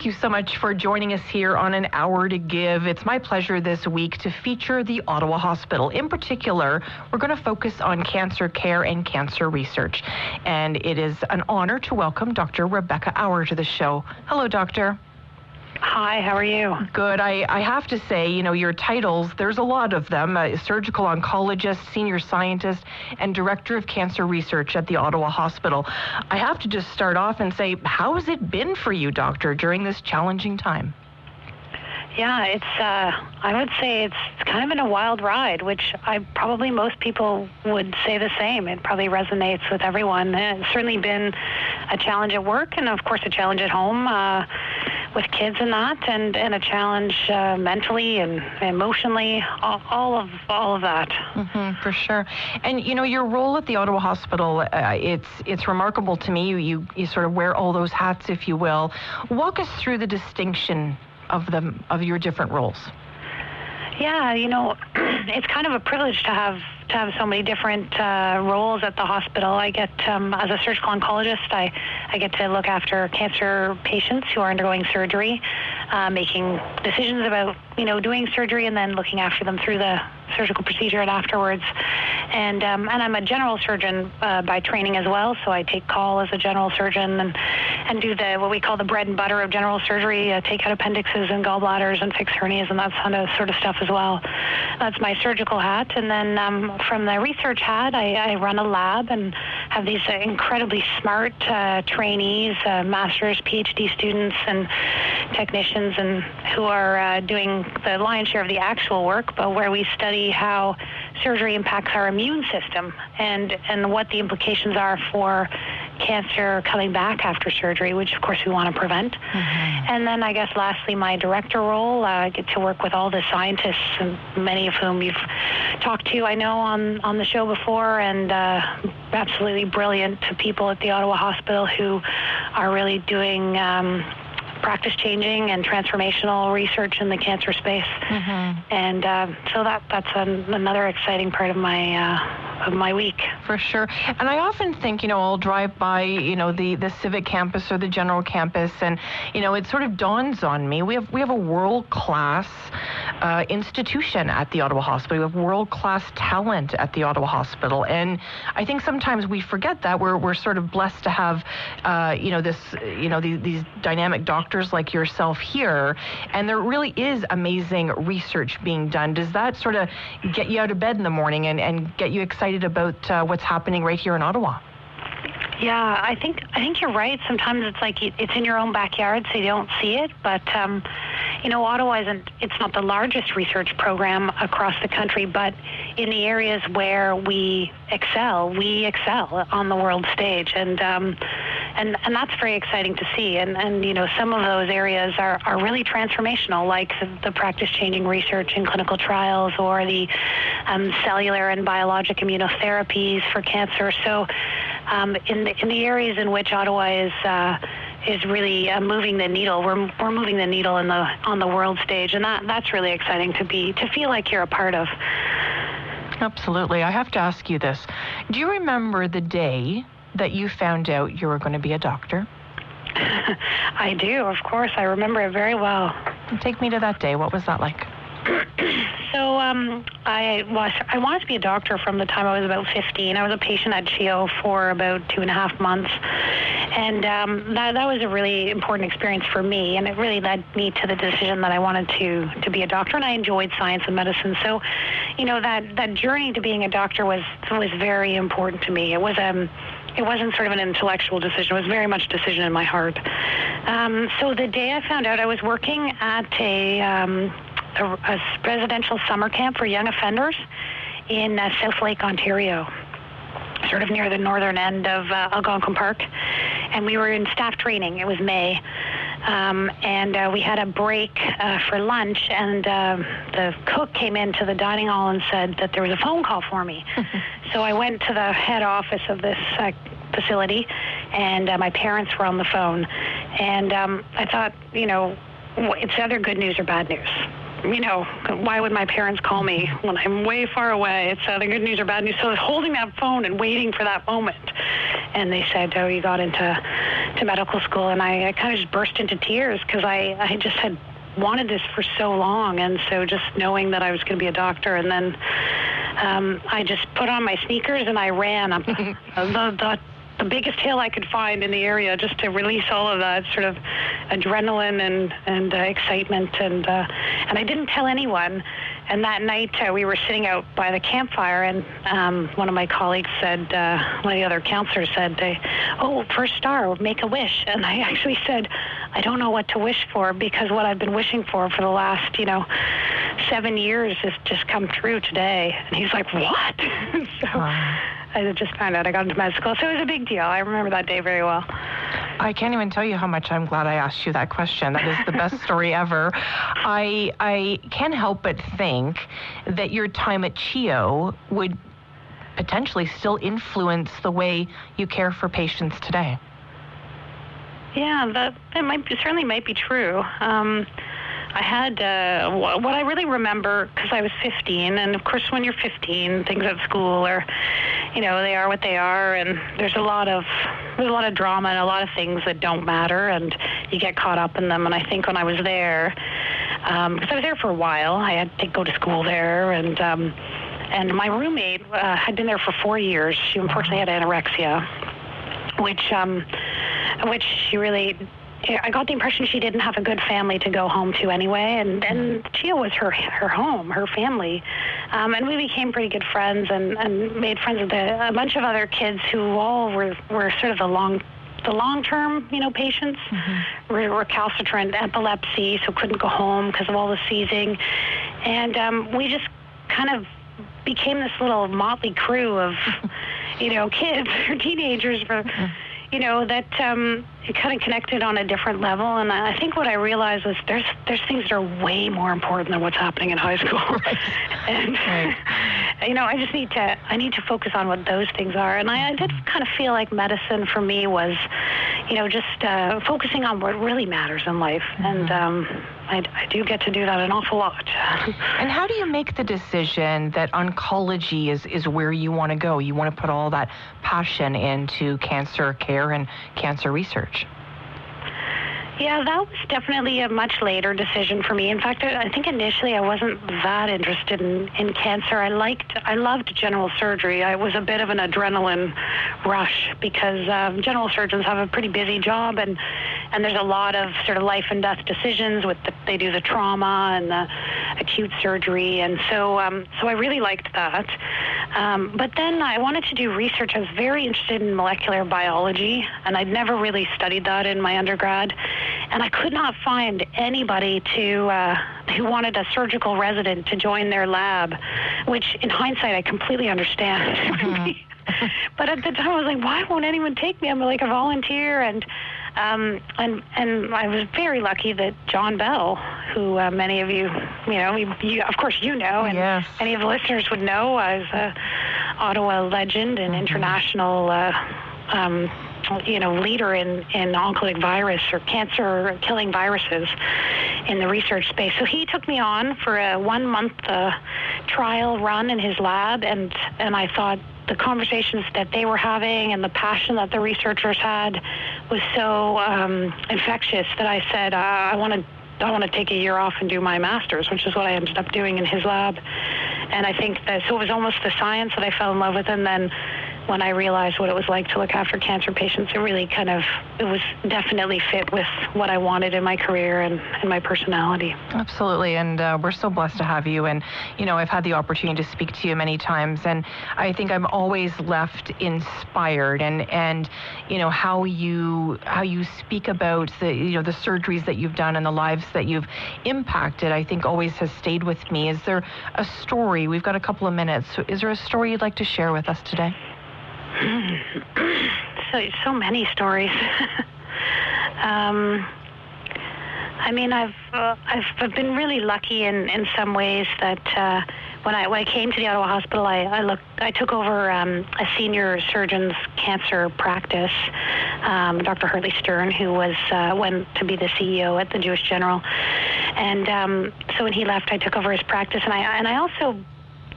Thank you so much for joining us here on An Hour to Give. It's my pleasure this week to feature the Ottawa Hospital. In particular, we're going to focus on cancer care and cancer research. And it is an honor to welcome Dr. Rebecca Auer to the show. Hello, Doctor. Hi, how are you? Good. I have to say, your titles, there's a lot of them. Surgical oncologist, senior scientist, and director of cancer research at the Ottawa Hospital. I have to just start off and say, how has it been for you, Doctor, during this challenging time? Yeah, I would say it's kind of been a wild ride, which probably most people would say the same. It probably resonates with everyone. It's certainly been a challenge at work and, of course, a challenge at home with kids and that, and a challenge mentally and emotionally, all of that. Mm-hmm, for sure. And, your role at the Ottawa Hospital, it's remarkable to me. You sort of wear all those hats, if you will. Walk us through the distinction of your different roles. Yeah, it's kind of a privilege to have so many different roles at the hospital. I get, as a surgical oncologist, I get to look after cancer patients who are undergoing surgery, making decisions about, doing surgery and then looking after them through the surgical procedure and afterwards. And I'm a general surgeon by training as well, so I take call as a general surgeon and do what we call the bread and butter of general surgery, take out appendixes and gallbladders and fix hernias and that sort of stuff as well. That's my surgical hat. And then from the research hat, I run a lab and have these incredibly smart trainees, master's, PhD students, and technicians, and who are doing the lion's share of the actual work, but where we study how surgery impacts our immune system and what the implications are for cancer coming back after surgery, which of course we want to prevent. Mm-hmm. And then I guess lastly, my director role, I get to work with all the scientists, and many of whom you've talked to, I know, on the show before, and absolutely brilliant people at the Ottawa Hospital who are really doing practice-changing and transformational research in the cancer space. Mm-hmm. And so that's another exciting part of my week. For sure. And I often think, I'll drive by, the civic campus or the general campus, and, it sort of dawns on me. We have a world-class institution at the Ottawa Hospital. We have world-class talent at the Ottawa Hospital. And I think sometimes we forget that. We're sort of blessed to have, these dynamic doctors like yourself here. And there really is amazing research being done. Does that sort of get you out of bed in the morning and get you excited about what's happening right here in Ottawa? Yeah, I think you're right. Sometimes it's like it's in your own backyard, so you don't see it. But Ottawa it's not the largest research program across the country, but in the areas where we excel on the world stage, and that's very exciting to see. And some of those areas are really transformational, like the practice-changing research in clinical trials, or the cellular and biologic immunotherapies for cancer. So in the areas in which Ottawa is really moving the needle, we're moving the needle on the world stage, and that's really exciting to feel like you're a part of. Absolutely. I have to ask you this. Do you remember the day that you found out you were going to be a doctor? I do, of course. I remember it very well. Take me to that day. What was that like? So I wanted to be a doctor from the time I was about 15. I was a patient at CHEO for about 2.5 months. And that was a really important experience for me, and it really led me to the decision that I wanted to be a doctor, and I enjoyed science and medicine. So, that journey to being a doctor was very important to me. It wasn't sort of an intellectual decision. It was very much a decision in my heart. So the day I found out, I was working at a residential summer camp for young offenders in South Lake, Ontario, sort of near the northern end of Algonquin Park. And we were in staff training. It was May. And we had a break for lunch, and the cook came into the dining hall and said that there was a phone call for me. So I went to the head office of this facility, and my parents were on the phone. And I thought, it's either good news or bad news. Why would my parents call me when I'm way far away? It's either good news or bad news. So I was holding that phone and waiting for that moment. and they said, "Oh, you got into medical school," and I kind of just burst into tears because I just had wanted this for so long, and so just knowing that I was going to be a doctor, and then I just put on my sneakers and I ran up the biggest hill I could find in the area just to release all of that sort of adrenaline and excitement, and I didn't tell anyone. And that night we were sitting out by the campfire, and one of my colleagues said, one of the other counselors said, "Oh, first star, make a wish." And I actually said, "I don't know what to wish for, because what I've been wishing for the last 7 years has just come true today." And he's like, "What?" So I just found out I got into med school. So it was a big deal. I remember that day very well. I can't even tell you how much I'm glad I asked you that question. That is the best story ever. I can't help but think that your time at CHEO would potentially still influence the way you care for patients today. Yeah, that certainly might be true. I had, what I really remember, because I was 15, and of course when you're 15, things at school are, they are what they are, and there's a lot of drama and a lot of things that don't matter, and you get caught up in them. And I think when I was there, because I was there for a while, I had to go to school there, and my roommate had been there for 4 years. She unfortunately had anorexia, which she really, I got the impression she didn't have a good family to go home to anyway, and CHEO was her home, her family, and we became pretty good friends, and made friends with a bunch of other kids who all were sort of the long-term, patients, recalcitrant epilepsy, so couldn't go home because of all the seizing, and we just kind of became this little motley crew of, kids or teenagers that it kind of connected on a different level. And I think what I realized was there's things that are way more important than what's happening in high school. And I need to focus on what those things are. And I did kind of feel like medicine for me was, just focusing on what really matters in life. And I do get to do that an awful lot. And how do you make the decision that oncology is where you want to go? You want to put all that passion into cancer care and cancer research? Yeah, that was definitely a much later decision for me. In fact, I think initially I wasn't that interested in cancer. I loved general surgery. I was a bit of an adrenaline rush because general surgeons have a pretty busy job, and there's a lot of sort of life and death decisions they do the trauma and the acute surgery, and so I really liked that. But then I wanted to do research. I was very interested in molecular biology, and I'd never really studied that in my undergrad. And I could not find anybody who wanted a surgical resident to join their lab, which in hindsight I completely understand. But at the time I was like, why won't anyone take me? I'm like a volunteer, and I was very lucky that John Bell, who many of you, of course you know, and yes, any of the listeners would know, as an Ottawa legend and international leader in oncolytic virus or cancer-killing viruses in the research space. So he took me on for a 1-month trial run in his lab, and I thought the conversations that they were having and the passion that the researchers had was so infectious that I said, I want to take a year off and do my master's, which is what I ended up doing in his lab. And I think that, so it was almost the science that I fell in love with, and then when I realized what it was like to look after cancer patients, it really it was definitely fit with what I wanted in my career and my personality. Absolutely, and we're so blessed to have you. And, I've had the opportunity to speak to you many times, and I think I'm always left inspired. And how you speak about the surgeries that you've done and the lives that you've impacted, I think always has stayed with me. Is there a story? We've got a couple of minutes. So is there a story you'd like to share with us today? So many stories. I've been really lucky in some ways that when I came to the Ottawa Hospital, I took over a senior surgeon's cancer practice, Dr. Hurley Stern, who went to be the CEO at the Jewish General, and so when he left, I took over his practice, and I also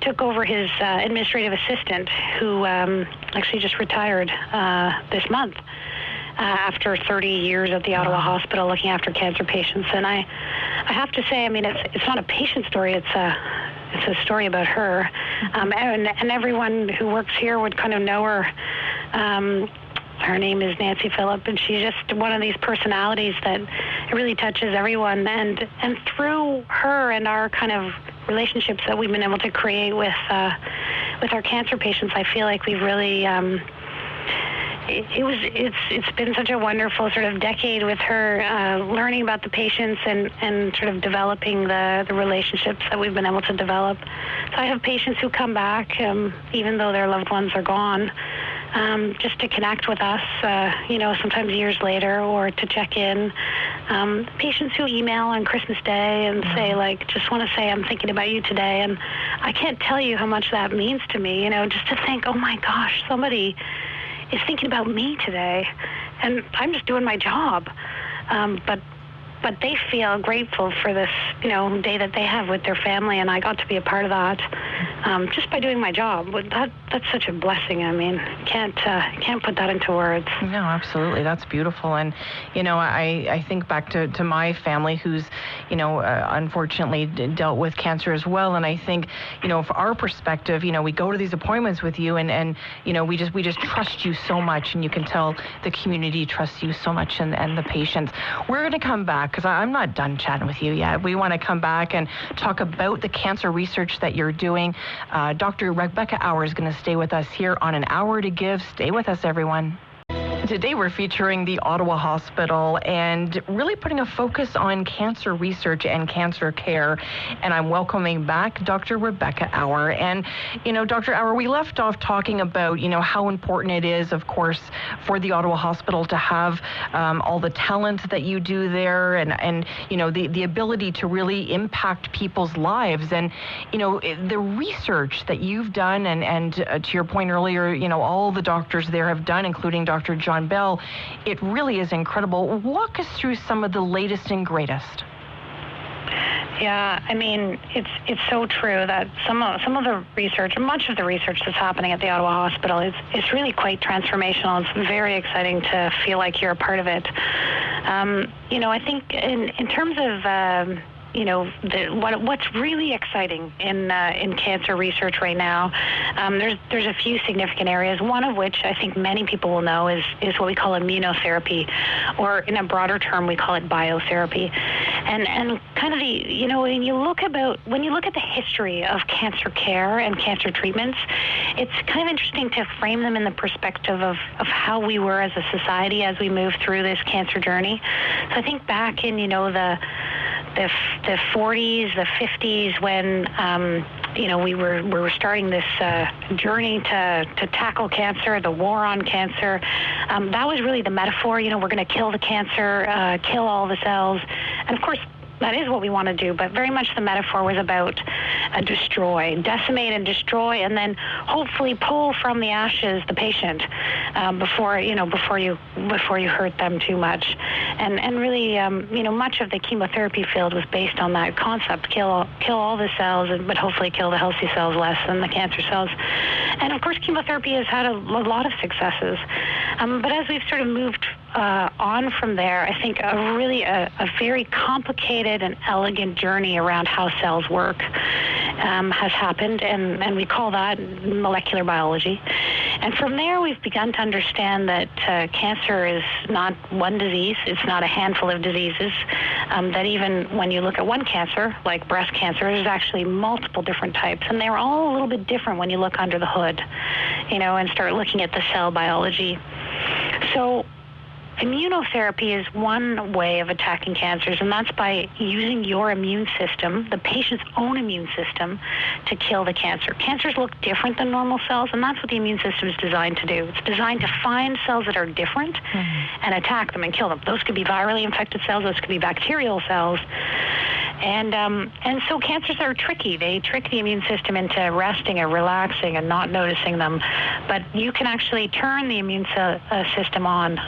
took over his administrative assistant, who actually just retired this month after 30 years at the Ottawa Hospital looking after cancer patients. And I have to say, I mean, it's not a patient story, it's a story about her. And everyone who works here would kind of know her. Her name is Nancy Phillip, and she's just one of these personalities that really touches everyone. And through her and our kind of relationships that we've been able to create with our cancer patients, I feel like we've really it's been such a wonderful sort of decade with her, learning about the patients and sort of developing the relationships that we've been able to develop. So I have patients who come back, even though their loved ones are gone, just to connect with us, sometimes years later, or to check in. Patients who email on Christmas Day and say, like, just want to say I'm thinking about you today. And I can't tell you how much that means to me, just to think, oh my gosh, somebody is thinking about me today, and I'm just doing my job. But they feel grateful for this, day that they have with their family, and I got to be a part of that just by doing my job. But that's such a blessing. I mean, can't put that into words. No, absolutely. That's beautiful. And, I think back to my family who's, unfortunately dealt with cancer as well. And I think, from our perspective, we go to these appointments with you and we just trust you so much, and you can tell the community trusts you so much, and the patients. We're going to come back, because I'm not done chatting with you yet. We want to come back and talk about the cancer research that you're doing. Dr. Rebecca Auer is going to stay with us here on An Hour to Give. Stay with us, everyone. Today we're featuring the Ottawa Hospital and really putting a focus on cancer research and cancer care. And I'm welcoming back Dr. Rebecca Auer. And, Dr. Auer, we left off talking about, how important it is, of course, for the Ottawa Hospital to have all the talent that you do there and the ability to really impact people's lives. And, the research that you've done and to your point earlier, all the doctors there have done, including Dr. John Bell, it really is incredible. Walk us through some of the latest and greatest. Yeah, I mean, it's so true that some of the research, much of the research that's happening at the Ottawa Hospital is really quite transformational. It's very exciting to feel like you're a part of it. I think in terms of what's really exciting in cancer research right now, there's a few significant areas. One of which I think many people will know is what we call immunotherapy, or in a broader term we call it biotherapy. And kind of when you look at the history of cancer care and cancer treatments, it's kind of interesting to frame them in the perspective of how we were as a society as we moved through this cancer journey. So I think back in the 40s, the 50s, when we were starting this journey to tackle cancer, the war on cancer. That was really the metaphor. We're going to kill the cancer, kill all the cells, and of course that is what we want to do. But very much the metaphor was about decimate and destroy, and then hopefully pull from the ashes the patient before you hurt them too much. And really, much of the chemotherapy field was based on that concept: kill all the cells, but hopefully kill the healthy cells less than the cancer cells. And of course, chemotherapy has had a lot of successes. But as we've sort of moved on from there, I think a very complicated and elegant journey around how cells work has happened, and we call that molecular biology. And from there, we've begun to understand that cancer is not one disease. It's not a handful of diseases. That even when you look at one cancer, like breast cancer, there's actually multiple different types, and they're all a little bit different when you look under the hood, and start looking at the cell biology. So immunotherapy is one way of attacking cancers, and that's by using your immune system, the patient's own immune system, to kill the cancer. Cancers look different than normal cells, and that's what the immune system is designed to do. It's designed to find cells that are different and attack them and kill them. Those could be virally infected cells, those could be bacterial cells. And so cancers are tricky. They trick the immune system into resting and relaxing and not noticing them. But you can actually turn the immune system on.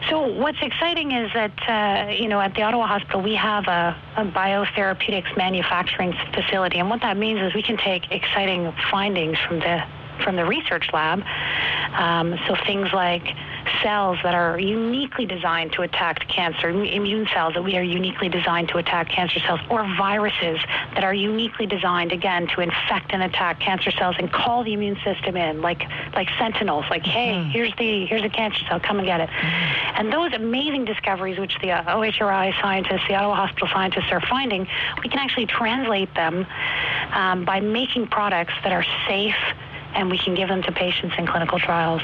So what's exciting is that, at the Ottawa Hospital, we have a biotherapeutics manufacturing facility. And what that means is we can take exciting findings from the research lab. So things like cells that are uniquely designed to attack cancer, immune cells that we are uniquely designed to attack cancer cells, or viruses that are uniquely designed, again, to infect and attack cancer cells and call the immune system in, like sentinels, like, hey, here's a cancer cell, come and get it. And those amazing discoveries, which the OHRI scientists, the Ottawa Hospital scientists are finding, we can actually translate them by making products that are safe, and we can give them to patients in clinical trials.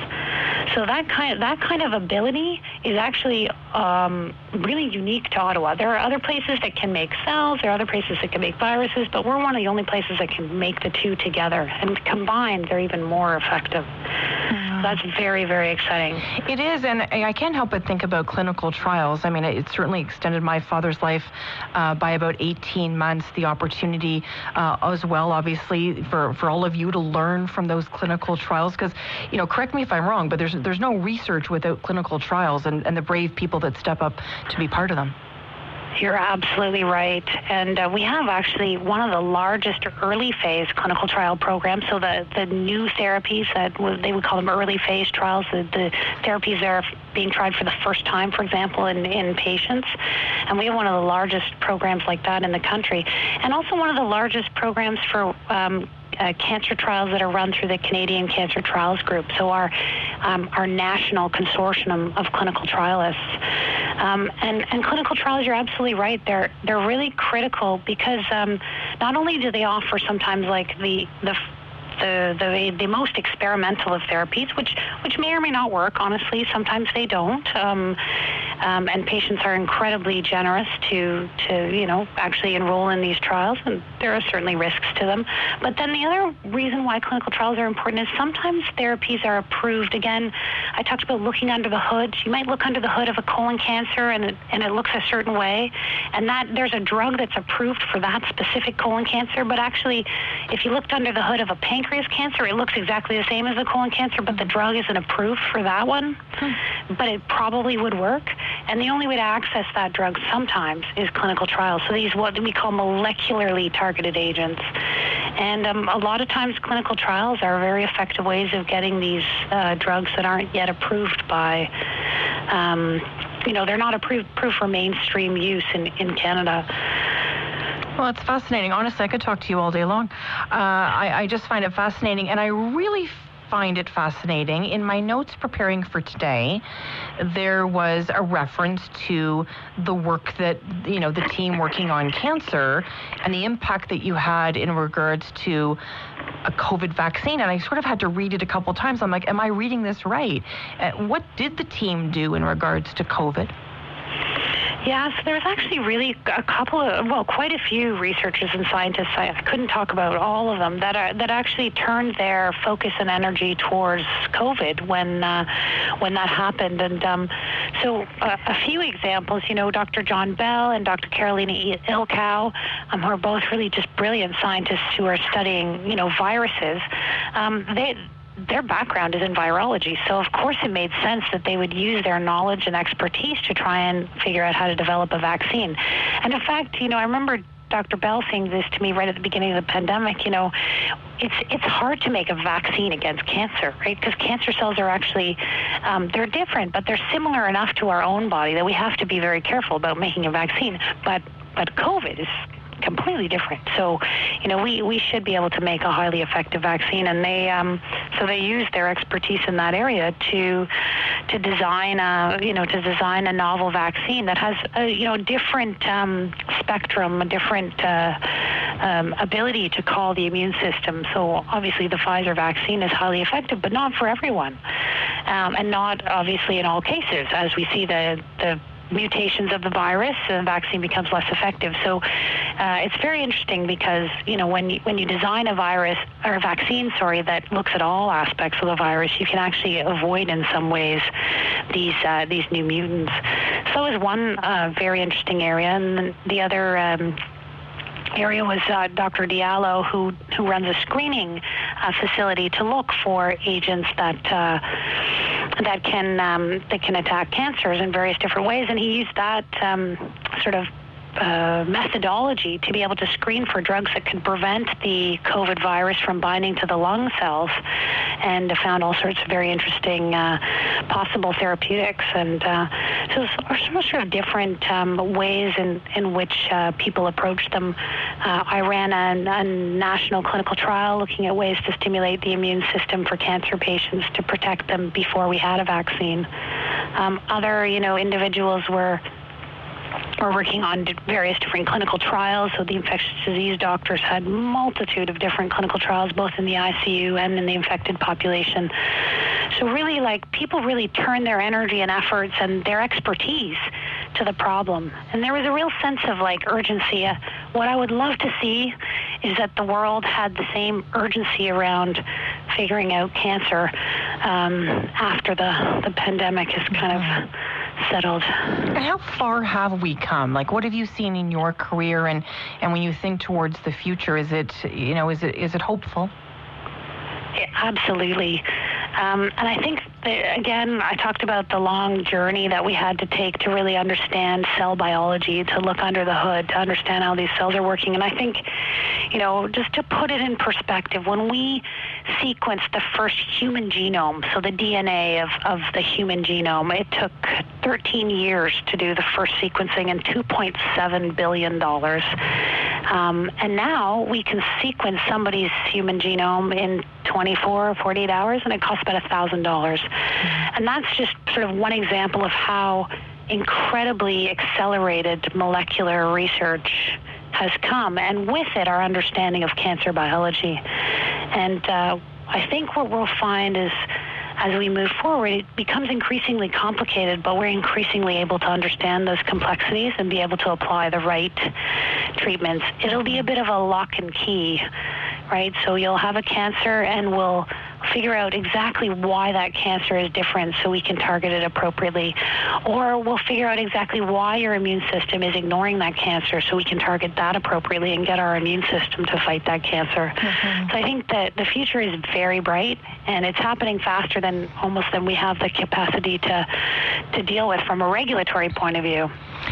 So that kind of ability is actually really unique to Ottawa. There are other places that can make cells, there are other places that can make viruses, but we're one of the only places that can make the two together. And combined, they're even more effective. So that's very, very exciting. It is, and I can't help but think about clinical trials. I mean, it certainly extended my father's life by about 18 months, the opportunity as well, obviously, for all of you to learn from those clinical trials, because, correct me if I'm wrong, but there's no research without clinical trials and the brave people that step up to be part of them. You're absolutely right. And we have actually one of the largest early phase clinical trial programs. So the new therapies, they would call them early phase trials, the therapies that are being tried for the first time, for example, in patients. And we have one of the largest programs like that in the country. And also one of the largest programs for cancer trials that are run through the Canadian Cancer Trials Group, so our national consortium of clinical trialists. And clinical trials, you're absolutely right. They're really critical because not only do they offer sometimes like the most experimental of therapies, which may or may not work. Honestly, sometimes they don't. And patients are incredibly generous to actually enroll in these trials, and there are certainly risks to them. But then the other reason why clinical trials are important is sometimes therapies are approved. Again, I talked about looking under the hood. You might look under the hood of a colon cancer, and it looks a certain way, and that there's a drug that's approved for that specific colon cancer. But actually, if you looked under the hood of a pancreas cancer, it looks exactly the same as a colon cancer, but the drug isn't approved for that one. But it probably would work. And the only way to access that drug sometimes is clinical trials. So these what we call molecularly targeted agents. And a lot of times clinical trials are very effective ways of getting these drugs that aren't yet approved by, they're not approved for mainstream use in Canada. Well, it's fascinating. Honestly, I could talk to you all day long. I just find it fascinating, and I really find it fascinating. In my notes preparing for today, there was a reference to the work that, the team working on cancer and the impact that you had in regards to a COVID vaccine. And I sort of had to read it a couple times. I'm like, am I reading this right? What did the team do in regards to COVID? Yeah, so there's actually really quite a few researchers and scientists, I couldn't talk about all of them, that actually turned their focus and energy towards COVID when that happened. And so a few examples, Dr. John Bell and Dr. Carolina Ilkow, who are both really just brilliant scientists who are studying, viruses, their background is in virology, so of course it made sense that they would use their knowledge and expertise to try and figure out how to develop a vaccine. And in fact, I remember Dr. Bell saying this to me right at the beginning of the pandemic, it's hard to make a vaccine against cancer, right? Because cancer cells are actually, they're different, but they're similar enough to our own body that we have to be very careful about making a vaccine. But COVID is completely different. So, we should be able to make a highly effective vaccine, and they use their expertise in that area to design a novel vaccine that has a different spectrum, a different ability to call the immune system. So obviously the Pfizer vaccine is highly effective, but not for everyone, and not obviously in all cases, as we see the mutations of the virus, the vaccine becomes less effective. So it's very interesting because, when you design a virus or a vaccine, that looks at all aspects of the virus, you can actually avoid in some ways these new mutants. So is one very interesting area, and then the other area was Dr. Diallo, who runs a screening facility to look for agents that can attack cancers in various different ways, and he used that sort of methodology to be able to screen for drugs that could prevent the COVID virus from binding to the lung cells, and found all sorts of very interesting possible therapeutics. And so there's sort of different ways in which people approach them. I ran a national clinical trial looking at ways to stimulate the immune system for cancer patients to protect them before we had a vaccine. Other, individuals were working on various different clinical trials. So the infectious disease doctors had multitude of different clinical trials, both in the ICU and in the infected population. So really, people really turned their energy and efforts and their expertise to the problem. And there was a real sense of urgency. What I would love to see is that the world had the same urgency around figuring out cancer after the pandemic is kind of settled. And how far have we come? What have you seen in your career, and when you think towards the future, is it hopeful? Yeah, absolutely. And I think that, again, I talked about the long journey that we had to take to really understand cell biology, to look under the hood, to understand how these cells are working. And I think, just to put it in perspective, when we sequenced the first human genome, so the DNA of the human genome, it took 13 years to do the first sequencing and $2.7 billion. And now we can sequence somebody's human genome in 24 or 48 hours, and it costs about $1,000. And that's just sort of one example of how incredibly accelerated molecular research has come, and with it, our understanding of cancer biology. And I think what we'll find is, as we move forward, it becomes increasingly complicated, but we're increasingly able to understand those complexities and be able to apply the right treatments. It'll be a bit of a lock and key, right? So you'll have a cancer, and we'll figure out exactly why that cancer is different so we can target it appropriately. Or we'll figure out exactly why your immune system is ignoring that cancer so we can target that appropriately and get our immune system to fight that cancer. So I think that the future is very bright, and it's happening faster than we have the capacity to deal with from a regulatory point of view,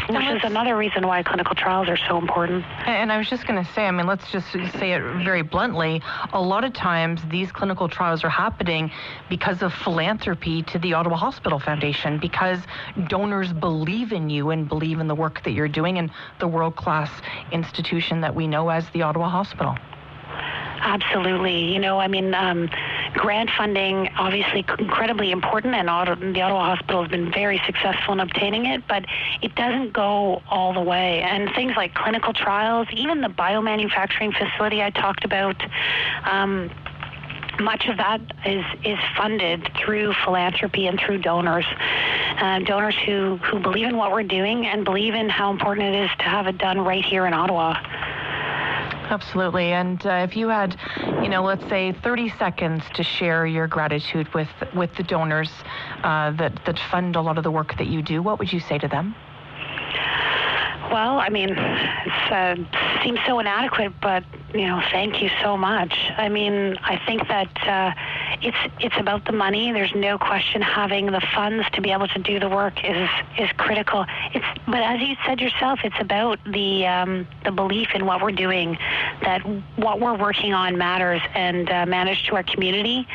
which is another reason why clinical trials are so important. And I was just going to say, let's just say it very bluntly, a lot of times these clinical trials are happening because of philanthropy to the Ottawa Hospital Foundation, because donors believe in you and believe in the work that you're doing and the world-class institution that we know as the Ottawa Hospital. Absolutely. Grant funding, obviously incredibly important, and the Ottawa Hospital has been very successful in obtaining it, but it doesn't go all the way. And things like clinical trials, even the biomanufacturing facility I talked about, much of that is funded through philanthropy and through donors. Donors who believe in what we're doing and believe in how important it is to have it done right here in Ottawa. Absolutely. And if you had, let's say 30 seconds to share your gratitude with the donors that fund a lot of the work that you do, what would you say to them? Well, it seems so inadequate, but, thank you so much. I think that it's about the money. There's no question having the funds to be able to do the work is critical. But as you said yourself, it's about the belief in what we're doing, that what we're working on matters and matters to our community,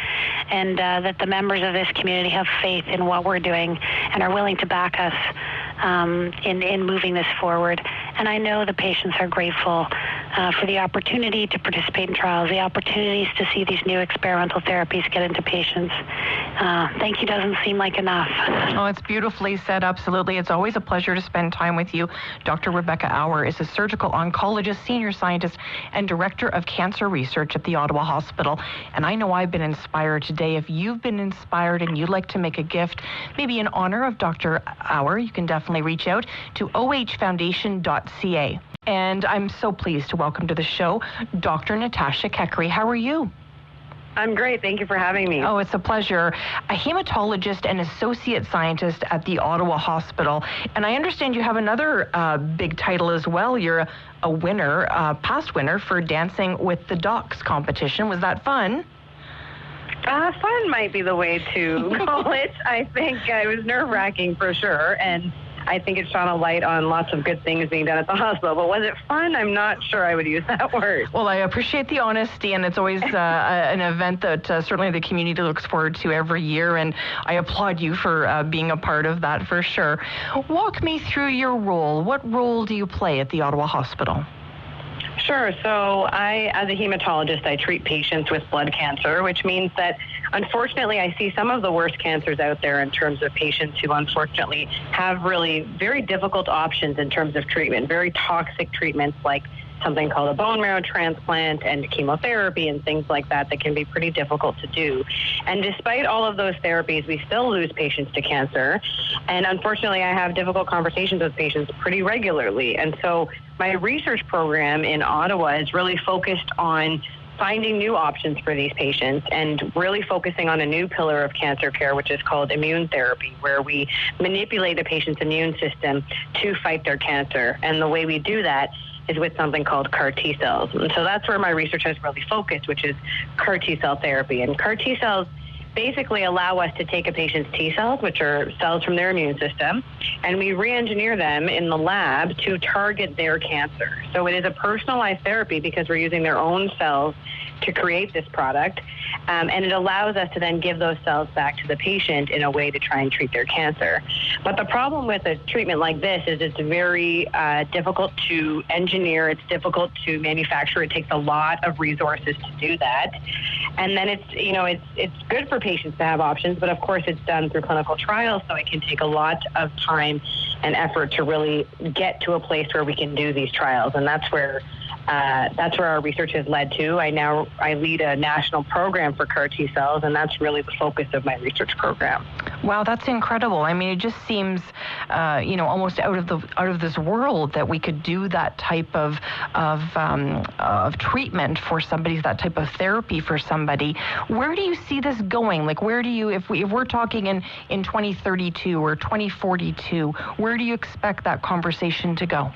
and that the members of this community have faith in what we're doing and are willing to back us in moving this forward. And I know the patients are grateful for the opportunity to participate in trials, the opportunities to see these new experimental therapies get into patients. Thank you doesn't seem like enough. Oh, it's beautifully said, absolutely. It's always a pleasure to spend time with you. Dr. Rebecca Auer is a surgical oncologist, senior scientist, and director of cancer research at the Ottawa Hospital. And I know I've been inspired today. If you've been inspired and you'd like to make a gift, maybe in honor of Dr. Auer, you can definitely reach out to ohfoundation.ca. And I'm so pleased to welcome to the show Dr. Natasha Keckery. How are you? I'm great. Thank you for having me. Oh, it's a pleasure. A hematologist and associate scientist at the Ottawa Hospital. And I understand you have another big title as well. You're a winner, past winner for Dancing with the Docs competition. Was that fun? Fun might be the way to call it. I think it was nerve-wracking for sure. And I think it shone a light on lots of good things being done at the hospital. But was it fun? I'm not sure I would use that word. Well, I appreciate the honesty, and it's always an event that certainly the community looks forward to every year, and I applaud you for being a part of that for sure. Walk me through your role. What role do you play at the Ottawa Hospital? Sure. So as a hematologist, I treat patients with blood cancer, which means that, unfortunately, I see some of the worst cancers out there in terms of patients who, unfortunately, have really very difficult options in terms of treatment, very toxic treatments like something called a bone marrow transplant and chemotherapy and things like that that can be pretty difficult to do. And despite all of those therapies, we still lose patients to cancer. And unfortunately, I have difficult conversations with patients pretty regularly. And so my research program in Ottawa is really focused on finding new options for these patients and really focusing on a new pillar of cancer care, which is called immunotherapy, where we manipulate a patient's immune system to fight their cancer. And the way we do that is with something called CAR-T cells. And so that's where my research has really focused, which is CAR-T cell therapy. And CAR-T cells basically allow us to take a patient's T cells, which are cells from their immune system, and we re-engineer them in the lab to target their cancer. So it is a personalized therapy because we're using their own cells to create this product, and it allows us to then give those cells back to the patient in a way to try and treat their cancer. But the problem with a treatment like this is it's very difficult to engineer, it's difficult to manufacture, it takes a lot of resources to do that. And then it's good for patients to have options, but of course it's done through clinical trials, so it can take a lot of time and effort to really get to a place where we can do these trials, and that's where our research has led to. I lead a national program for CAR-T cells, and that's really the focus of my research program. Wow, that's incredible. I mean, it just seems, almost out of this world that we could do that type of treatment for somebody, that type of therapy for somebody. Where do you see this going? Like, where do you, if we're talking in 2032 or 2042, where do you expect that conversation to go?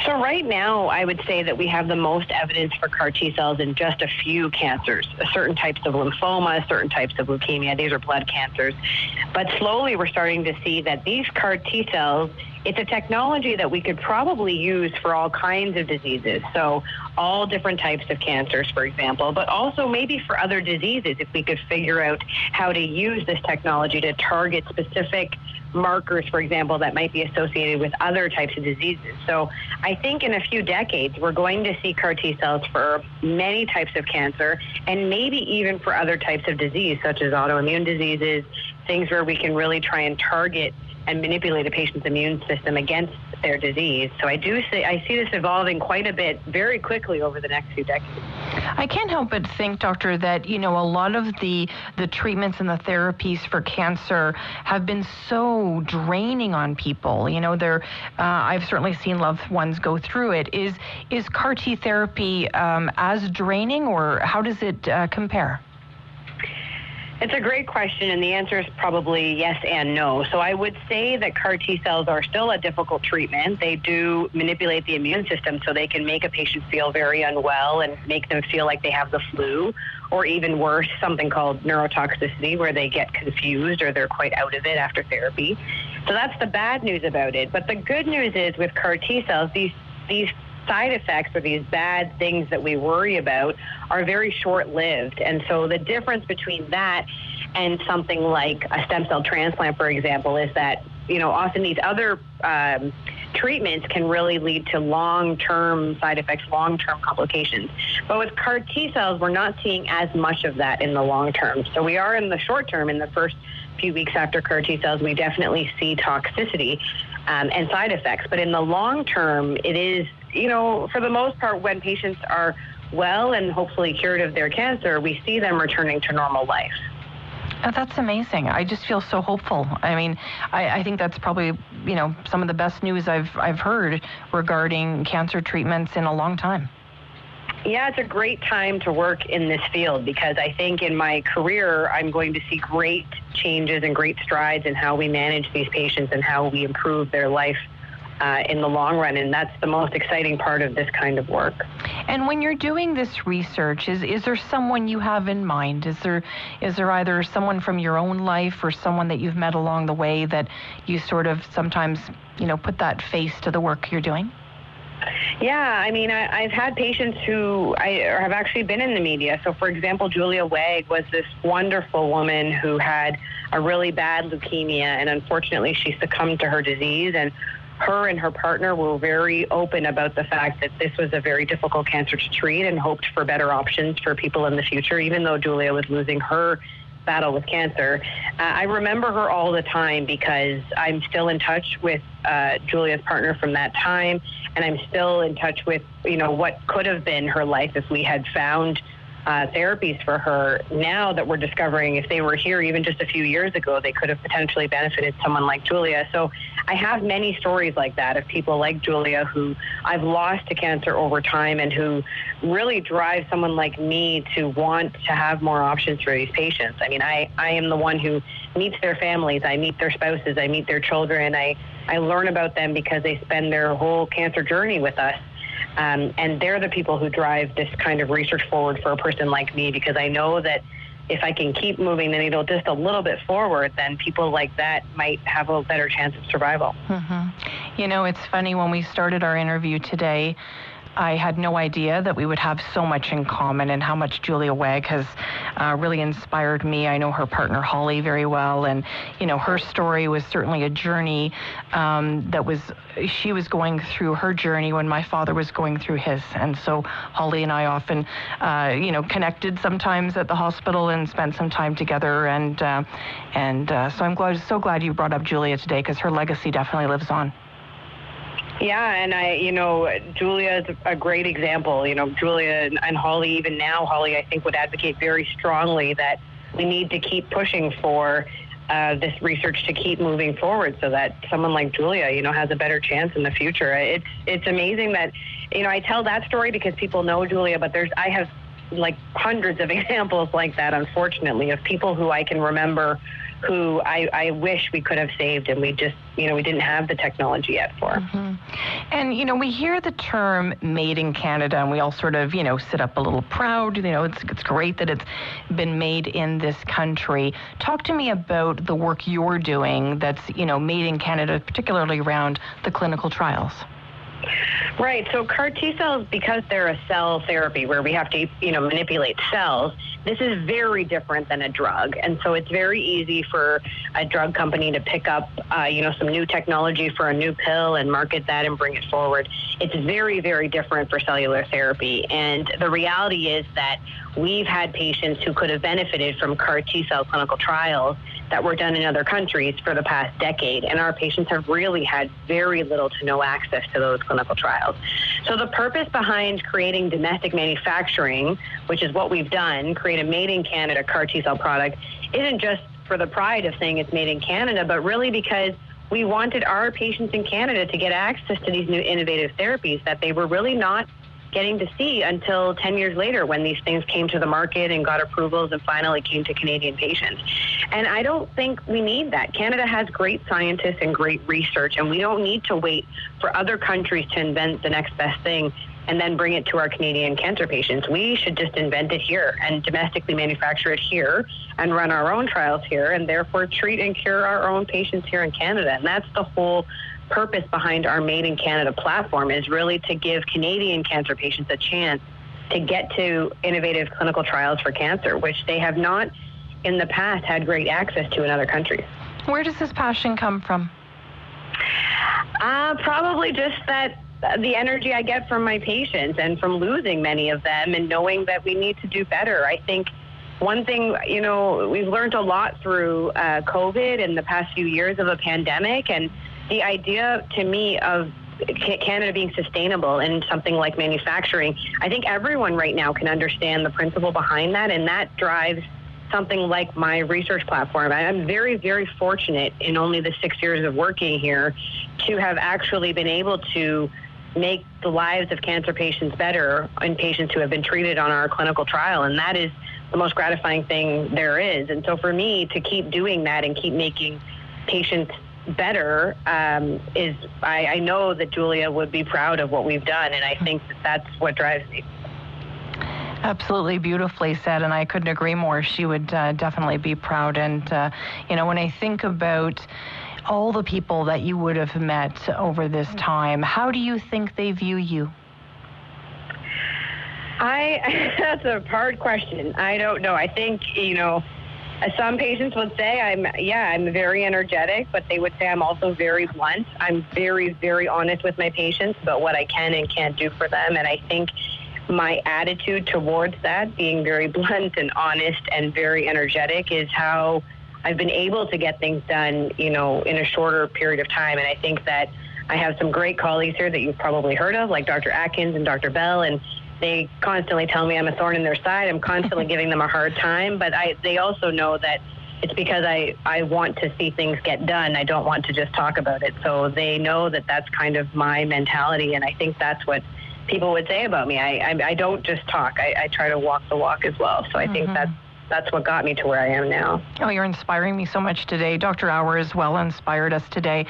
So right now, I would say that we have the most evidence for CAR-T cells in just a few cancers, certain types of lymphoma, certain types of leukemia. These are blood cancers. But slowly we're starting to see that these CAR-T cells, it's a technology that we could probably use for all kinds of diseases. So all different types of cancers, for example, but also maybe for other diseases if we could figure out how to use this technology to target specific markers, for example, that might be associated with other types of diseases. So I think in a few decades, we're going to see CAR-T cells for many types of cancer and maybe even for other types of disease, such as autoimmune diseases, things where we can really try and target and manipulate a patient's immune system against their disease. So I see this evolving quite a bit very quickly over the next few decades. I can't help but think, doctor, that, a lot of the treatments and the therapies for cancer have been so draining on people. I've certainly seen loved ones go through it. Is CAR-T therapy as draining, or how does it compare? It's a great question, and the answer is probably yes and no. So I would say that CAR-T cells are still a difficult treatment. They do manipulate the immune system, so they can make a patient feel very unwell and make them feel like they have the flu, or even worse, something called neurotoxicity, where they get confused or they're quite out of it after therapy. So that's the bad news about it. But the good news is with CAR-T cells, these side effects or these bad things that we worry about are very short-lived. And so the difference between that and something like a stem cell transplant, for example, is that, often these other treatments can really lead to long-term side effects, long-term complications. But with CAR-T cells, we're not seeing as much of that in the long term. So we are in the short term, in the first few weeks after CAR-T cells, we definitely see toxicity and side effects. But in the long term, it is, for the most part, when patients are well and hopefully cured of their cancer, we see them returning to normal life. Oh, that's amazing. I just feel so hopeful. I mean, I think that's probably, some of the best news I've heard regarding cancer treatments in a long time. Yeah, it's a great time to work in this field because I think in my career, I'm going to see great changes and great strides in how we manage these patients and how we improve their life in the long run, and that's the most exciting part of this kind of work. And when you're doing this research, is there someone you have in mind? Is there either someone from your own life or someone that you've met along the way that you sort of sometimes, put that face to the work you're doing? Yeah, I mean, I've had patients who have actually been in the media. So, for example, Julia Wag was this wonderful woman who had a really bad leukemia, and unfortunately she succumbed to her disease, and her and her partner were very open about the fact that this was a very difficult cancer to treat and hoped for better options for people in the future, even though Julia was losing her battle with cancer. I remember her all the time because I'm still in touch with Julia's partner from that time, and I'm still in touch with, what could have been her life if we had found therapies for her. Now that we're discovering if they were here even just a few years ago, they could have potentially benefited someone like Julia. So I have many stories like that of people like Julia who I've lost to cancer over time and who really drive someone like me to want to have more options for these patients. I mean, I am the one who meets their families, I meet their spouses, I meet their children, I learn about them because they spend their whole cancer journey with us. And they're the people who drive this kind of research forward for a person like me, because I know that if I can keep moving the needle just a little bit forward, then people like that might have a better chance of survival. Mm-hmm. It's funny, when we started our interview today, I had no idea that we would have so much in common and how much Julia Wag has really inspired me. I know her partner Holly very well, and her story was certainly a journey she was going through her journey when my father was going through his. And so Holly and I often connected sometimes at the hospital and spent some time together, and so I'm so glad you brought up Julia today, because her legacy definitely lives on. Yeah, and Julia is a great example. Julia and Holly, even now, Holly, I think, would advocate very strongly that we need to keep pushing for this research to keep moving forward so that someone like Julia, has a better chance in the future. It's amazing that, I tell that story because people know Julia, but I have like hundreds of examples like that, unfortunately, of people who I can remember who I wish we could have saved, and we just, we didn't have the technology yet for. Mm-hmm. And, we hear the term made in Canada, and we all sort of, sit up a little proud. It's great that it's been made in this country. Talk to me about the work you're doing that's, made in Canada, particularly around the clinical trials. Right. So CAR-T cells, because they're a cell therapy where we have to, manipulate cells, this is very different than a drug. And so it's very easy for a drug company to pick up, some new technology for a new pill and market that and bring it forward. It's very, very different for cellular therapy. And the reality is that we've had patients who could have benefited from CAR-T cell clinical trials that were done in other countries for the past decade, and our patients have really had very little to no access to those clinical trials. So the purpose behind creating domestic manufacturing, which is what we've done, create a made-in-Canada CAR-T cell product, isn't just for the pride of saying it's made in Canada, but really because we wanted our patients in Canada to get access to these new innovative therapies that they were really not getting to see until 10 years later, when these things came to the market and got approvals and finally came to Canadian patients. And I don't think we need that. Canada has great scientists and great research, and we don't need to wait for other countries to invent the next best thing and then bring it to our Canadian cancer patients. We should just invent it here and domestically manufacture it here and run our own trials here, and therefore treat and cure our own patients here in Canada. And that's the whole purpose behind our Made in Canada platform, is really to give Canadian cancer patients a chance to get to innovative clinical trials for cancer, which they have not in the past had great access to in other countries. Where does this passion come from? Probably just that the energy I get from my patients and from losing many of them and knowing that we need to do better. I think one thing, we've learned a lot through COVID and the past few years of a pandemic, and the idea to me of Canada being sustainable in something like manufacturing, I think everyone right now can understand the principle behind that, and that drives something like my research platform. I'm very, very fortunate in only the 6 years of working here to have actually been able to make the lives of cancer patients better and patients who have been treated on our clinical trial, and that is the most gratifying thing there is. And so for me to keep doing that and keep making patients better I know that Julia would be proud of what we've done, and I think that's what drives me. Absolutely beautifully said, and I couldn't agree more. She would definitely be proud. And, when I think about all the people that you would have met over this time, how do you think they view you? That's a hard question. I don't know. I think, some patients would say I'm very energetic, but they would say I'm also very blunt. I'm very, very honest with my patients about what I can and can't do for them. And I think my attitude towards that, being very blunt and honest and very energetic, is how I've been able to get things done, in a shorter period of time. And I think that I have some great colleagues here that you've probably heard of, like Dr. Atkins and Dr. Bell, and they constantly tell me I'm a thorn in their side. I'm constantly giving them a hard time, but they also know that it's because I want to see things get done. I don't want to just talk about it. So they know that that's kind of my mentality, and I think that's what people would say about me. I don't just talk. I try to walk the walk as well. So I think that's what got me to where I am now. Oh, you're inspiring me so much today. Dr. Auer as well inspired us today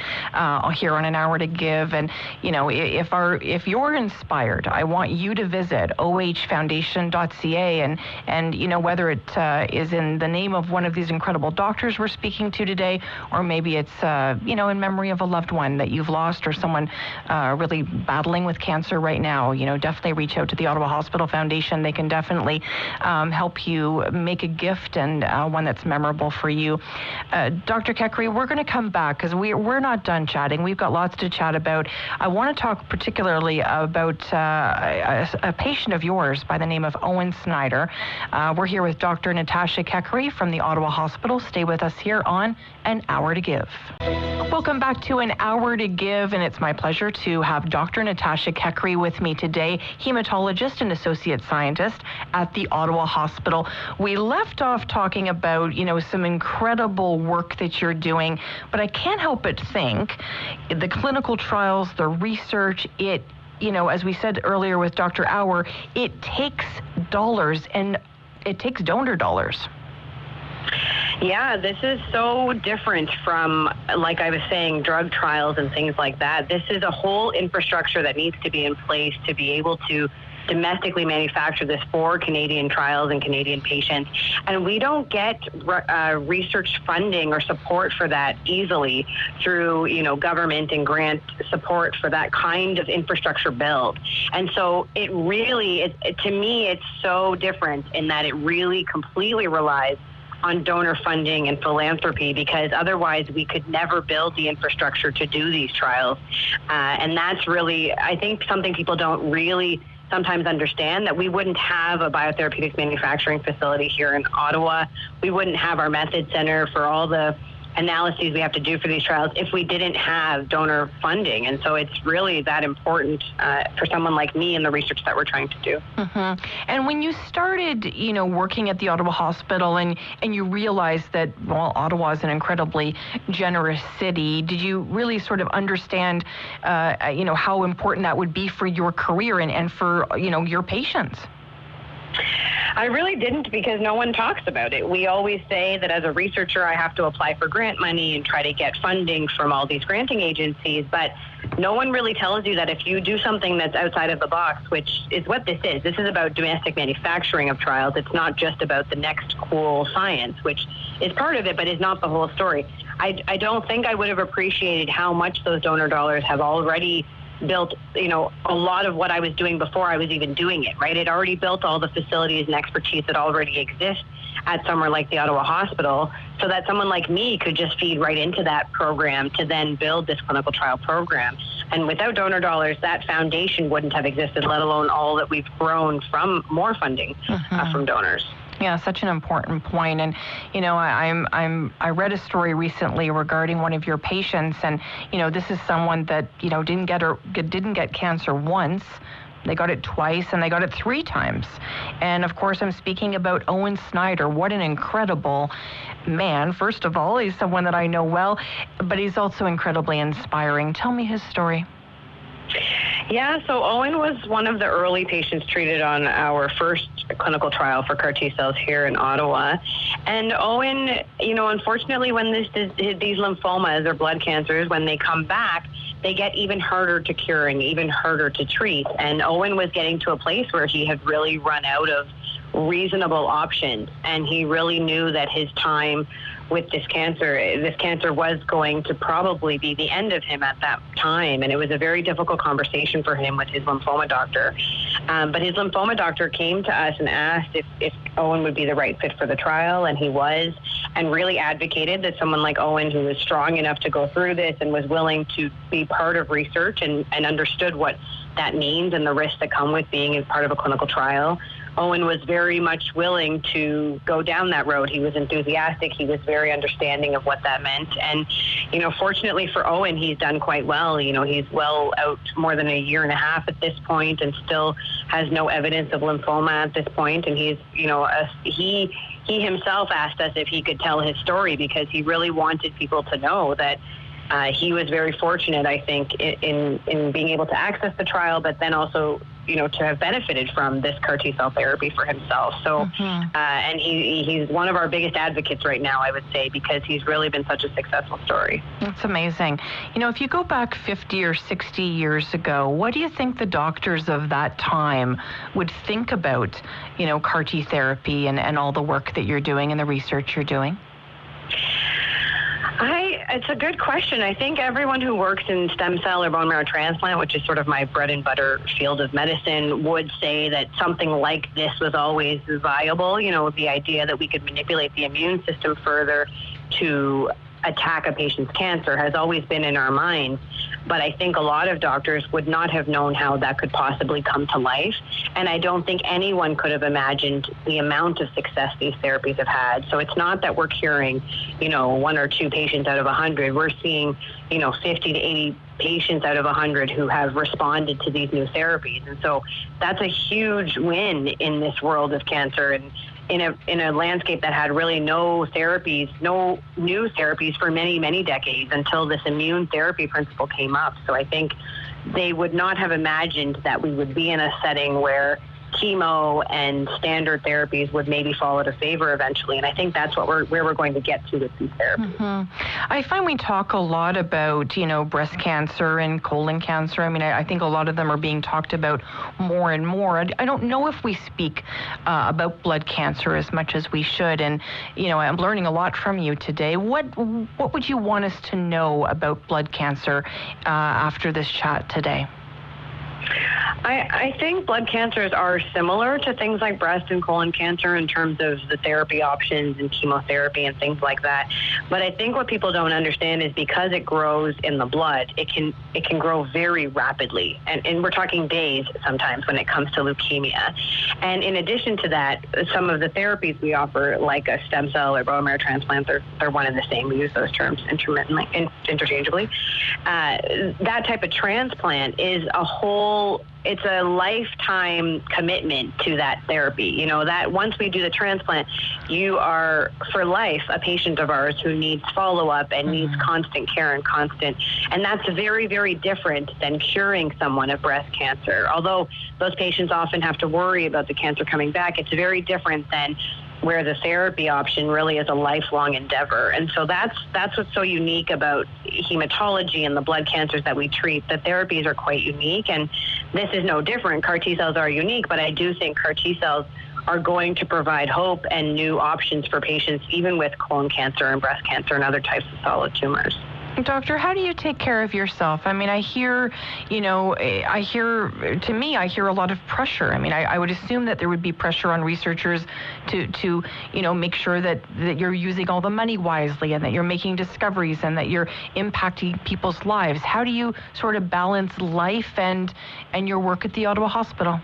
here on An Hour to Give. And, if you're inspired, I want you to visit ohfoundation.ca and whether it is in the name of one of these incredible doctors we're speaking to today, or maybe it's, in memory of a loved one that you've lost or someone really battling with cancer right now, definitely reach out to the Ottawa Hospital Foundation. They can definitely help you make a gift and one that's memorable for you. Dr. Kekre, we're going to come back because we're not done chatting. We've got lots to chat about. I want to talk particularly about a patient of yours by the name of Owen Snyder. We're here with Dr. Natasha Keckery from the Ottawa Hospital. Stay with us here on An Hour to Give. Welcome back to An Hour to Give, and it's my pleasure to have Dr. Natasha Keckery with me today, hematologist and associate scientist at the Ottawa Hospital. We left off talking about, some incredible work that you're doing, but I can't help but think the clinical trials, the research, as we said earlier with Dr. Auer, it takes dollars and it takes donor dollars. Yeah, this is so different from, like I was saying, drug trials and things like that. This is a whole infrastructure that needs to be in place to be able to domestically manufacture this for Canadian trials and Canadian patients. And we don't get research funding or support for that easily through, government and grant support for that kind of infrastructure build. And so it really, to me, it's so different in that it really completely relies on donor funding and philanthropy, because otherwise we could never build the infrastructure to do these trials. And that's really, I think, something people don't really sometimes understand, that we wouldn't have a biotherapeutics manufacturing facility here in Ottawa. We wouldn't have our method center for all the analyses we have to do for these trials if we didn't have donor funding. And so it's really that important for someone like me in the research that we're trying to do. Mm-hmm. And when you started, working at the Ottawa Hospital and you realized that, Ottawa is an incredibly generous city, did you really sort of understand, how important that would be for your career and for, your patients? I really didn't, because no one talks about it. We always say that as a researcher, I have to apply for grant money and try to get funding from all these granting agencies, but no one really tells you that if you do something that's outside of the box, which is what this is. This is about domestic manufacturing of trials. It's not just about the next cool science, which is part of it, but is not the whole story. I don't think I would have appreciated how much those donor dollars have already built, a lot of what I was doing before I was even doing it, right? It already built all the facilities and expertise that already exist at somewhere like the Ottawa Hospital so that someone like me could just feed right into that program to then build this clinical trial program. And without donor dollars, that foundation wouldn't have existed, let alone all that we've grown from more funding from donors. Yeah, such an important point. And, you know, I read a story recently regarding one of your patients, and, you know, this is someone that, you know, didn't get cancer once. They got it twice, and they got it 3 times. And, of course, I'm speaking about Owen Snyder. What an incredible man. First of all, he's someone that I know well, but he's also incredibly inspiring. Tell me his story. Yeah, so Owen was one of the early patients treated on our first clinical trial for CAR-T cells here in Ottawa. And Owen, you know, unfortunately, when these lymphomas or blood cancers, when they come back, they get even harder to cure and even harder to treat. And Owen was getting to a place where he had really run out of reasonable options. And he really knew that his time with this cancer was going to probably be the end of him at that time. And it was a very difficult conversation for him with his lymphoma doctor. But his lymphoma doctor came to us and asked if Owen would be the right fit for the trial, and he was, and really advocated that someone like Owen, who was strong enough to go through this and was willing to be part of research and understood what that means and the risks that come with being a part of a clinical trial, Owen was very much willing to go down that road. He was enthusiastic. He was very understanding of what that meant. And, you know, fortunately for Owen, he's done quite well. You know, he's well out more than 1.5 years at this point and still has no evidence of lymphoma at this point. And he's, you know, he himself asked us if he could tell his story because he really wanted people to know that he was very fortunate, I think, in being able to access the trial, but then also, you know, to have benefited from this CAR-T cell therapy for himself. So, and he's one of our biggest advocates right now, I would say, because he's really been such a successful story. That's amazing. You know, if you go back 50 or 60 years ago, what do you think the doctors of that time would think about, you know, CAR-T therapy and all the work that you're doing and the research you're doing? It's a good question. I think everyone who works in stem cell or bone marrow transplant, which is sort of my bread and butter field of medicine, would say that something like this was always viable. You know, the idea that we could manipulate the immune system further to attack a patient's cancer has always been in our minds. But I think a lot of doctors would not have known how that could possibly come to life. And I don't think anyone could have imagined the amount of success these therapies have had. So it's not that we're curing, you know, 1 or 2 patients out of 100. We're seeing, you know, 50 to 80 patients out of 100 who have responded to these new therapies. And so that's a huge win in this world of cancer. And in a landscape that had really no therapies, no new therapies for many, many decades until this immune therapy principle came up. So I think they would not have imagined that we would be in a setting where chemo and standard therapies would maybe fall out of favor eventually. And I think that's where we're going to get to with these therapies. I find we talk a lot about, you know, breast cancer and colon cancer. I mean, I think a lot of them are being talked about more and more. I don't know if we speak about blood cancer as much as we should. And, you know, I'm learning a lot from you today. What would you want us to know about blood cancer after this chat today? I think blood cancers are similar to things like breast and colon cancer in terms of the therapy options and chemotherapy and things like that. But I think what people don't understand is because it grows in the blood, it can grow very rapidly. And we're talking days sometimes when it comes to leukemia. And in addition to that, some of the therapies we offer, like a stem cell or bone marrow transplant, they're one and the same. We use those terms interchangeably. That type of transplant is it's a lifetime commitment to that therapy. You know, that once we do the transplant, you are for life a patient of ours who needs follow-up and needs constant care and that's very, very different than curing someone of breast cancer. Although those patients often have to worry about the cancer coming back, it's very different than where the therapy option really is a lifelong endeavor. And so that's what's so unique about hematology and the blood cancers that we treat. The therapies are quite unique, and this is no different. CAR-T cells are unique, but I do think CAR-T cells are going to provide hope and new options for patients, even with colon cancer and breast cancer and other types of solid tumors. Doctor, how do you take care of yourself? I mean, I hear a lot of pressure. I mean, I would assume that there would be pressure on researchers to make sure that you're using all the money wisely and that you're making discoveries and that you're impacting people's lives. How do you sort of balance life and your work at the Ottawa Hospital?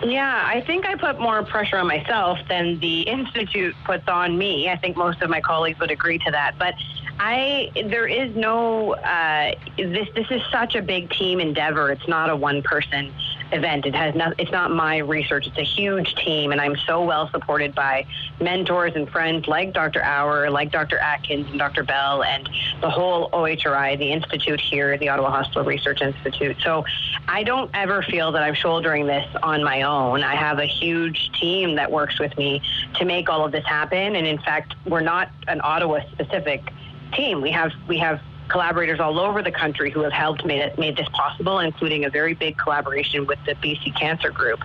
Yeah, I think I put more pressure on myself than the Institute puts on me. I think most of my colleagues would agree to that. But there is no, this is such a big team endeavor. It's not a one-person event. It's not my research. It's a huge team, and I'm so well supported by mentors and friends like Dr. Auer, like Dr. Atkins and Dr. Bell, and the whole OHRI, the institute here, the Ottawa Hospital Research Institute. So I don't ever feel that I'm shouldering this on my own. I have a huge team that works with me to make all of this happen, and in fact, we're not an Ottawa-specific team. We have collaborators all over the country who have helped made this possible, including a very big collaboration with the BC Cancer Group.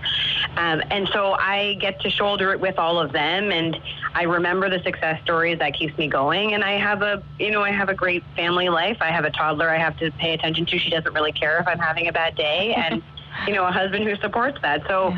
And so I get to shoulder it with all of them, and I remember the success stories. That keeps me going. And I have a great family life. I have a toddler I have to pay attention to. She doesn't really care if I'm having a bad day, and a husband who supports that. So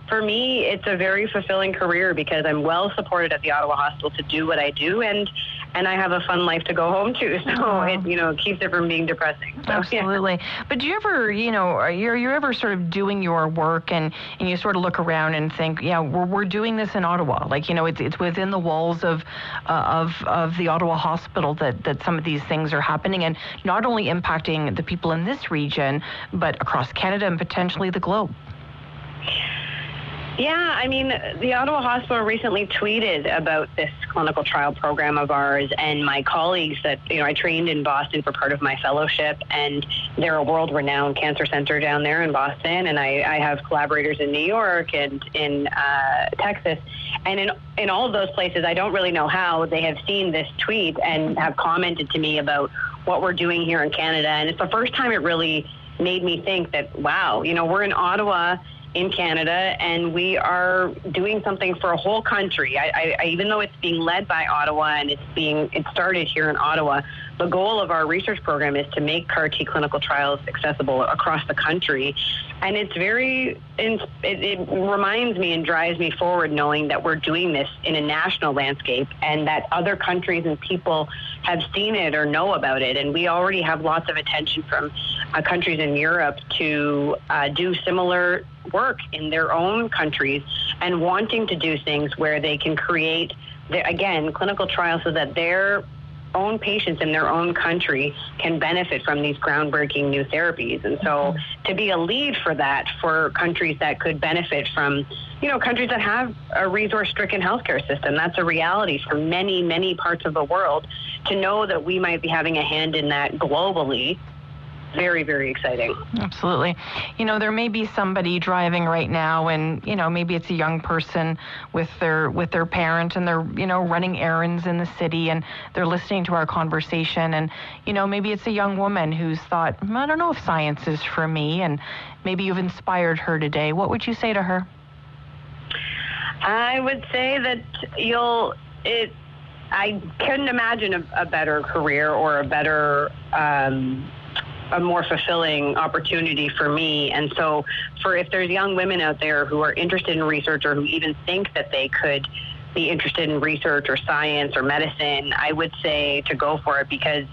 for me, it's a very fulfilling career because I'm well supported at the Ottawa Hospital to do what I do, and I have a fun life to go home to. So it keeps it from being depressing. So, absolutely. Yeah. But do you ever, you're ever sort of doing your work and you sort of look around and think, we're doing this in Ottawa. Like, it's within the walls of the Ottawa Hospital that some of these things are happening, and not only impacting the people in this region, but across Canada and potentially the globe. Yeah, I mean, the Ottawa Hospital recently tweeted about this clinical trial program of ours, and my colleagues that, I trained in Boston for part of my fellowship, and they're a world-renowned cancer center down there in Boston, and I have collaborators in New York and in Texas, and in all of those places, I don't really know how they have seen this tweet and have commented to me about what we're doing here in Canada, and it's the first time it really made me think that, wow, we're in Ottawa, in Canada, and we are doing something for a whole country. I even though it's being led by Ottawa and it started here in Ottawa, the goal of our research program is to make CAR-T clinical trials accessible across the country. And it reminds me and drives me forward knowing that we're doing this in a national landscape and that other countries and people have seen it or know about it. And we already have lots of attention from countries in Europe to do similar work in their own countries and wanting to do things where they can create, clinical trials so that their own patients in their own country can benefit from these groundbreaking new therapies. And so to be a lead for that for countries that could benefit from, countries that have a resource-stricken healthcare system, that's a reality for many, many parts of the world. To know that we might be having a hand in that globally, very, very exciting. Absolutely. There may be somebody driving right now and, maybe it's a young person with their parent and they're, running errands in the city and they're listening to our conversation and, maybe it's a young woman who's thought, I don't know if science is for me, and maybe you've inspired her today. What would you say to her? I would say that I couldn't imagine a better career or a better a more fulfilling opportunity for me. And so if there's young women out there who are interested in research or who even think that they could be interested in research or science or medicine, I would say to go for it, because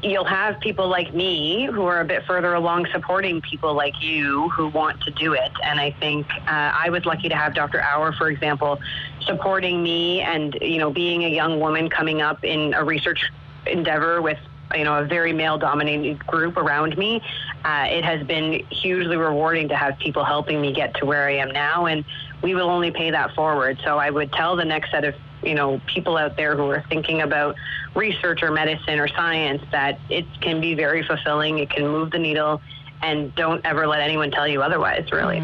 you'll have people like me who are a bit further along supporting people like you who want to do it. And I think I was lucky to have Dr. Auer, for example, supporting me and, being a young woman coming up in a research endeavor with a very male-dominated group around me. It has been hugely rewarding to have people helping me get to where I am now, and we will only pay that forward. So I would tell the next set of people out there who are thinking about research or medicine or science that it can be very fulfilling, it can move the needle, and don't ever let anyone tell you otherwise, really.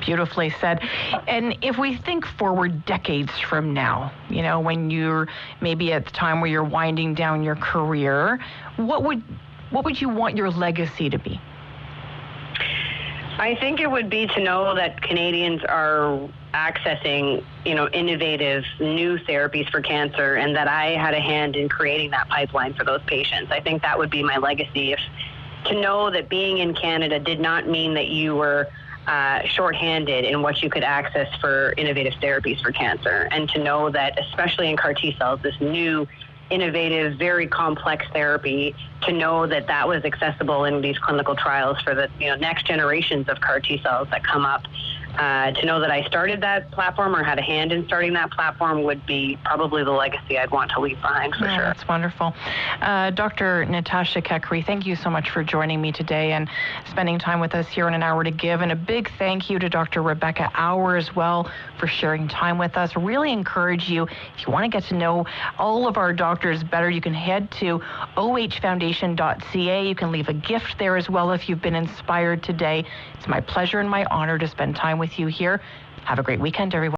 Beautifully said. And if we think forward decades from now, when you're maybe at the time where you're winding down your career, what would you want your legacy to be? I think it would be to know that Canadians are accessing, innovative new therapies for cancer, and that I had a hand in creating that pipeline for those patients. I think that would be my legacy, to know that being in Canada did not mean that you were shorthanded in what you could access for innovative therapies for cancer, and to know that, especially in CAR-T cells, this new, innovative, very complex therapy, to know that that was accessible in these clinical trials for the next generations of CAR-T cells that come up. To know that I started that platform or had a hand in starting that platform would be probably the legacy I'd want to leave behind, for sure. That's wonderful. Dr. Natasha Keckery, thank you so much for joining me today and spending time with us here on An Hour to Give. And a big thank you to Dr. Rebecca Auer as well for sharing time with us. Really encourage you, if you want to get to know all of our doctors better, you can head to ohfoundation.ca. You can leave a gift there as well if you've been inspired today. It's my pleasure and my honor to spend time with you here. Have a great weekend, everyone.